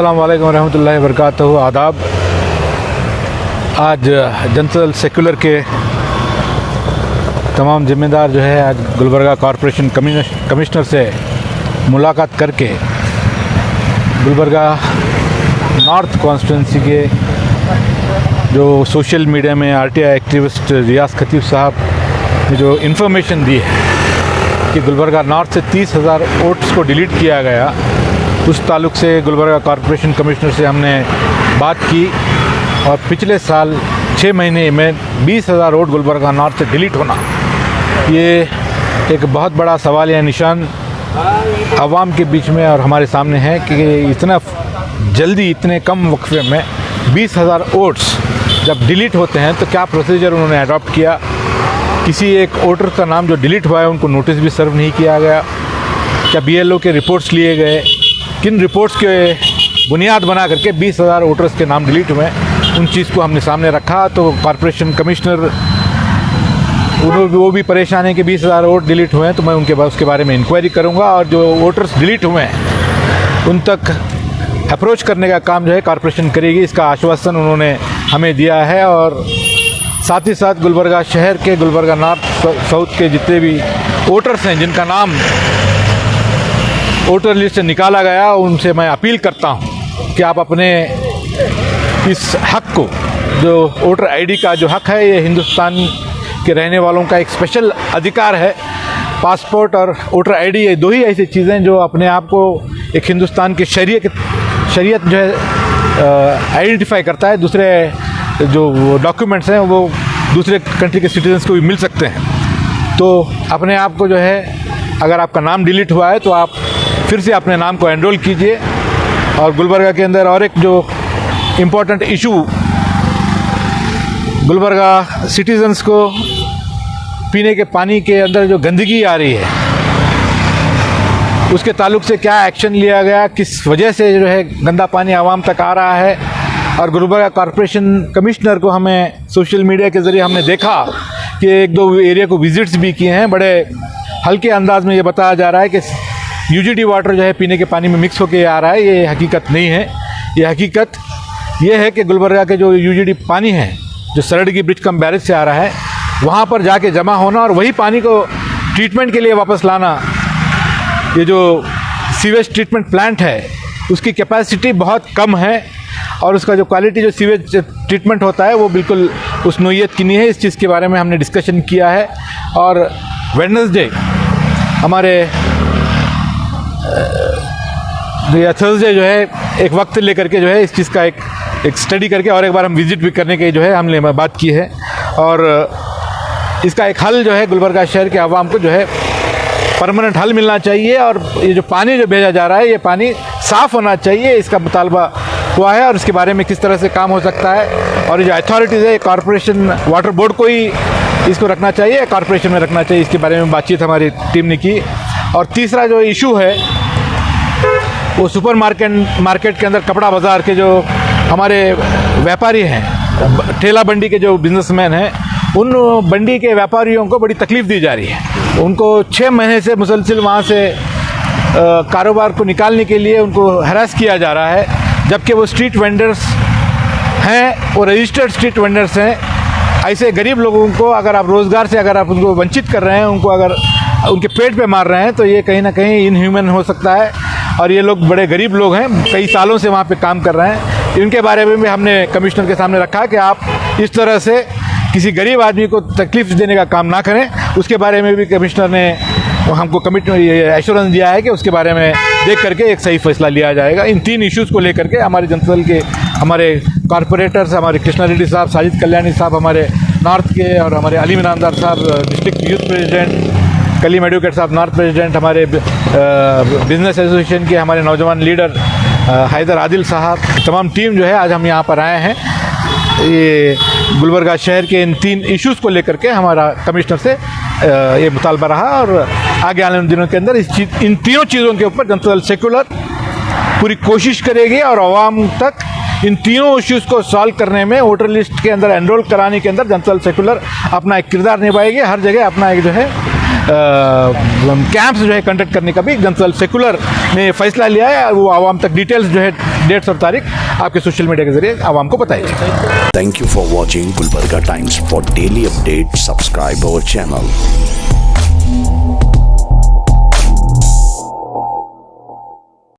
अस्सलाम वालेकुम रहमतुल्लाहि व बरकातहू। आदाब। आज जनता दल सेकुलर के तमाम ज़िम्मेदार जो है आज गुलबर्गा कॉरपोरेशन कमिश्नर से मुलाकात करके गुलबर्गा नॉर्थ कॉन्स्टिट्यूंसी के जो सोशल मीडिया में आरटीआई एक्टिविस्ट रियाज खतीब साहब ने जो इन्फॉर्मेशन दी है कि गुलबर्गा नॉर्थ से 30,000 वोट्स को डिलीट किया गया, उस ताल्लुक़ से गुलबर्गा कॉरपोरेशन कमिश्नर से हमने बात की और पिछले साल 6 महीने में 20,000 वोट गुलबर्गा नॉर्थ से डिलीट होना, ये एक बहुत बड़ा सवाल या निशान आवाम के बीच में और हमारे सामने है कि इतना जल्दी इतने कम वक्फे में 20,000 वोट्स जब डिलीट होते हैं तो क्या प्रोसीजर उन्होंने अडॉप्ट किया। किसी एक वोटर का नाम जो डिलीट हुआ है उनको नोटिस भी सर्व नहीं किया गया। क्या बीएलओ के रिपोर्ट्स लिए गए, किन रिपोर्ट्स के बुनियाद बना करके 20,000 वोटर्स के नाम डिलीट हुए, उन चीज़ को हमने सामने रखा। तो कॉरपोरेशन कमिश्नर वो भी परेशान है कि 20,000 वोट डिलीट हुए हैं, तो मैं उसके बारे में इंक्वायरी करूंगा और जो वोटर्स डिलीट हुए हैं उन तक अप्रोच करने का काम जो है कॉरपोरेशन करेगी, इसका आश्वासन उन्होंने हमें दिया है। और साथ ही साथ गुलबर्गा शहर के, गुलबर्गा नॉर्थ साउथ के जितने भी वोटर्स हैं जिनका नाम वोटर लिस्ट से निकाला गया, उनसे मैं अपील करता हूं कि आप अपने इस हक को, जो वोटर आईडी का जो हक है, ये हिंदुस्तान के रहने वालों का एक स्पेशल अधिकार है। पासपोर्ट और वोटर आईडी ये दो ही ऐसी चीज़ें जो अपने आप को एक हिंदुस्तान के शरीयत जो है आइडेंटिफाई करता है। दूसरे जो डॉक्यूमेंट्स हैं वो दूसरे कंट्री के सिटीजन्स को भी मिल सकते हैं। तो अपने आप को जो है, अगर आपका नाम डिलीट हुआ है तो आप फिर से अपने नाम को एनरोल कीजिए। और गुलबर्गा के अंदर और एक जो इम्पोर्टेंट इशू, गुलबर्गा सिटीजन्स को पीने के पानी के अंदर जो गंदगी आ रही है उसके ताल्लुक से क्या एक्शन लिया गया, किस वजह से जो है गंदा पानी आवाम तक आ रहा है। और गुलबर्गा कॉरपोरेशन कमिश्नर को हमें सोशल मीडिया के ज़रिए हमने देखा कि 1-2 एरिया को विजिट्स भी किए हैं। बड़े हल्के अंदाज में ये बताया जा रहा है कि यूजीडी वाटर जो है पीने के पानी में मिक्स होके आ रहा है। ये हकीकत नहीं है। ये हकीकत ये है कि गुलबर्गा के जो यूजीडी पानी है जो सरडगी ब्रिज कम बैरेज से आ रहा है, वहाँ पर जाके जमा होना और वही पानी को ट्रीटमेंट के लिए वापस लाना, ये जो सीवेज ट्रीटमेंट प्लांट है उसकी कैपेसिटी बहुत कम है और उसका जो क्वालिटी जो सीवेज ट्रीटमेंट होता है वो बिल्कुल उस नोयत की नहीं है। इस चीज़ के बारे में हमने डिस्कशन किया है और वेडनेसडे हमारे या थर्सडे जो है एक वक्त लेकर के जो है इस चीज़ का एक स्टडी करके और एक बार हम विज़िट भी करने के जो है हमने बात की है। और इसका एक हल जो है गुलबर्गा शहर के आवाम को जो है परमानेंट हल मिलना चाहिए। और ये जो पानी जो भेजा जा रहा है ये पानी साफ़ होना चाहिए, इसका मुतालबा हुआ है और इसके बारे में किस तरह से काम हो सकता है। और ये जो अथॉरिटीज़ है, कॉरपोरेशन वाटर बोर्ड को ही इसको रखना चाहिए, कॉरपोरेशन में रखना चाहिए, इसके बारे में बातचीत हमारी टीम ने की। और तीसरा जो इशू है वो सुपर मार्केट के अंदर कपड़ा बाज़ार के जो हमारे व्यापारी हैं, ठेला बंडी के जो बिजनेसमैन हैं, उन बंडी के व्यापारियों को बड़ी तकलीफ़ दी जा रही है। उनको 6 महीने से मुसलसिल वहाँ से कारोबार को निकालने के लिए उनको हरास किया जा रहा है, जबकि वो स्ट्रीट वेंडर्स हैं, वो रजिस्टर्ड स्ट्रीट वेंडर्स हैं। ऐसे गरीब लोगों को अगर आप रोज़गार से अगर आप उनको वंचित कर रहे हैं, उनको अगर उनके पेट पे मार रहे हैं, तो ये कहीं ना कहीं इनह्यूमन हो सकता है। और ये लोग बड़े गरीब लोग हैं, कई सालों से वहाँ पे काम कर रहे हैं। इनके बारे में भी हमने कमिश्नर के सामने रखा कि आप इस तरह से किसी गरीब आदमी को तकलीफ़ देने का काम ना करें। उसके बारे में भी कमिश्नर ने हमको एश्योरेंस दिया है कि उसके बारे में देख करके एक सही फैसला लिया जाएगा। इन 3 इश्यूज़ को लेकर के हमारे जनता दल के हमारे कॉरपोरेटर्स, हमारे कृष्णा रेड्डी साहब, साजिद कल्याणी साहब हमारे नॉर्थ के, और हमारे अलीम इनामदार साहब district youth president, Kaleem advocate साहब नॉर्थ प्रेसिडेंट, हमारे बिजनेस एसोसिएशन के हमारे नौजवान लीडर हैदर आदिल साहब, तमाम टीम जो है आज हम यहाँ पर आए हैं। ये गुलबर्गा शहर के इन 3 इश्यूज़ को लेकर के हमारा कमिश्नर से ये मुतालबा रहा और आगे आने वाले दिनों के अंदर इन तीनों चीज़ों के ऊपर जनता दल सेकुलर पूरी कोशिश करेगी और आवाम तक इन तीनों इश्यूज़ को सॉल्व करने में, वोटर लिस्ट के अंदर एनरोल कराने के अंदर जनता दल सेकुलर अपना एक किरदार निभाएगी। हर जगह अपना एक जो है कैंप्स जो है कंडक्ट करने का भी जनता सेकुलर ने फैसला लिया है। वो आवाम तक डिटेल्स जो है डेट्स और तारीख आपके सोशल मीडिया के जरिए आवाम को बताएगी। Thank you for watching Gulbarga Times. For daily updates, subscribe our channel.